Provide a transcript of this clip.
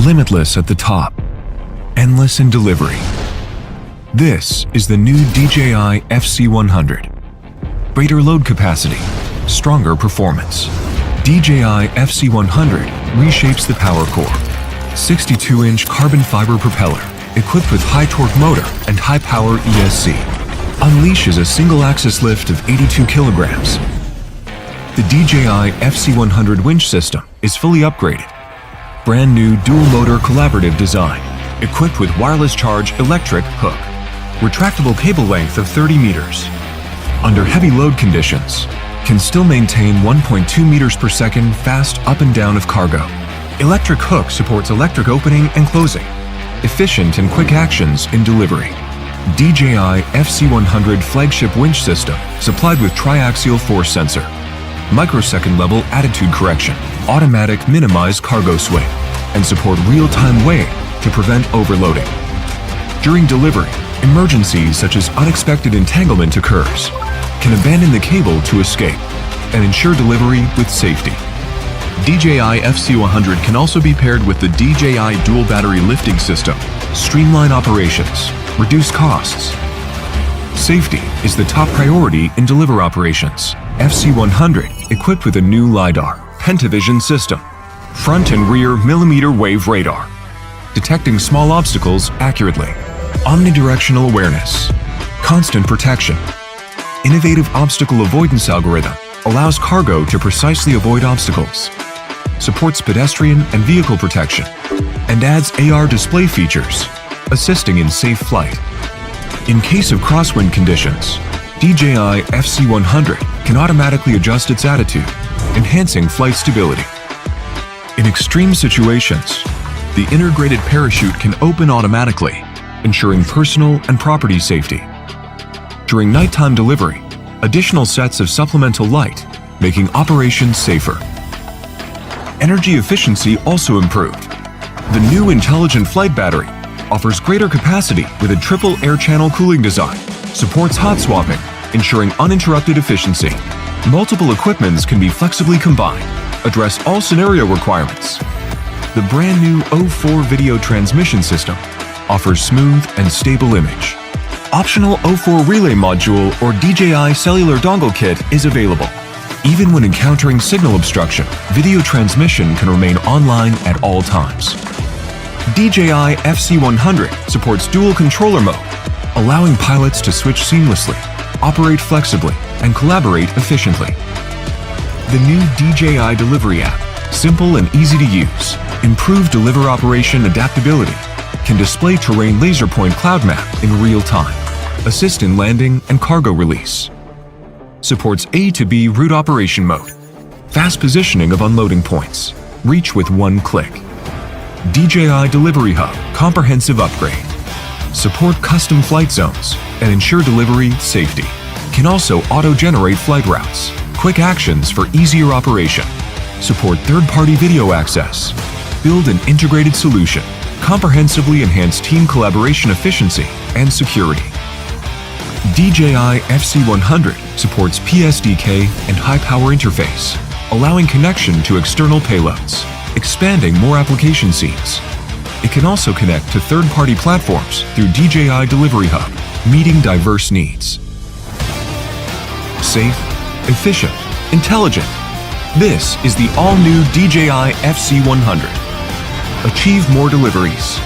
limitless at the top, endless in delivery. This is the new DJI FC100. Greater load capacity, stronger performance. DJI FC100 reshapes the power core. 62-inch carbon fiber propeller, equipped with high-torque motor and high-power ESC, unleashes a single-axis lift of 82 kilograms. The DJI FC100 winch system is fully upgraded. Brand new dual-motor collaborative design, equipped with wireless charge electric hook. Retractable cable length of 30 meters. Under heavy load conditions, can still maintain 1.2 meters per second fast up and down of cargo. Electric hook supports electric opening and closing. Efficient and quick actions in delivery. DJI FC100 flagship winch system supplied with triaxial force sensor. Microsecond level attitude correction, automatic minimize cargo swing, and support real-time weigh to prevent overloading. During delivery, emergencies such as unexpected entanglement occurs, can abandon the cable to escape, and ensure delivery with safety. DJI FC100 can also be paired with the DJI dual battery lifting system, streamline operations, reduce costs. Safety is the top priority in deliver operations. FC100 equipped with a new LiDAR, Pentavision system, front and rear millimeter wave radar, detecting small obstacles accurately, omnidirectional awareness, constant protection. Innovative obstacle avoidance algorithm allows cargo to precisely avoid obstacles, supports pedestrian and vehicle protection, and adds AR display features, assisting in safe flight. In case of crosswind conditions, DJI FC100 can automatically adjust its attitude, enhancing flight stability. In extreme situations, the integrated parachute can open automatically, ensuring personal and property safety. During nighttime delivery, additional sets of supplemental light, making operations safer. Energy efficiency also improved. The new intelligent flight battery offers greater capacity with a triple air channel cooling design, supports hot swapping, ensuring uninterrupted efficiency. Multiple equipments can be flexibly combined, address all scenario requirements. The brand new O4 video transmission system offers smooth and stable image. Optional O4 relay module or DJI cellular dongle kit is available. Even when encountering signal obstruction, video transmission can remain online at all times. DJI FC100 supports dual controller mode, allowing pilots to switch seamlessly, operate flexibly, and collaborate efficiently. The new DJI Delivery app, simple and easy to use, improved deliver operation adaptability, can display terrain laser point cloud map in real time, assist in landing and cargo release. Supports A to B route operation mode, fast positioning of unloading points, reach with one click. DJI Delivery Hub comprehensive upgrade. Support custom flight zones and ensure delivery safety. Can also auto-generate flight routes, quick actions for easier operation. Support third-party video access. Build an integrated solution. Comprehensively enhance team collaboration efficiency and security. DJI FC100 supports PSDK and high-power interface, allowing connection to external payloads, expanding more application scenes. It can also connect to third-party platforms through DJI Delivery Hub, meeting diverse needs. Safe, efficient, intelligent. This is the all-new DJI FC100. Achieve more deliveries.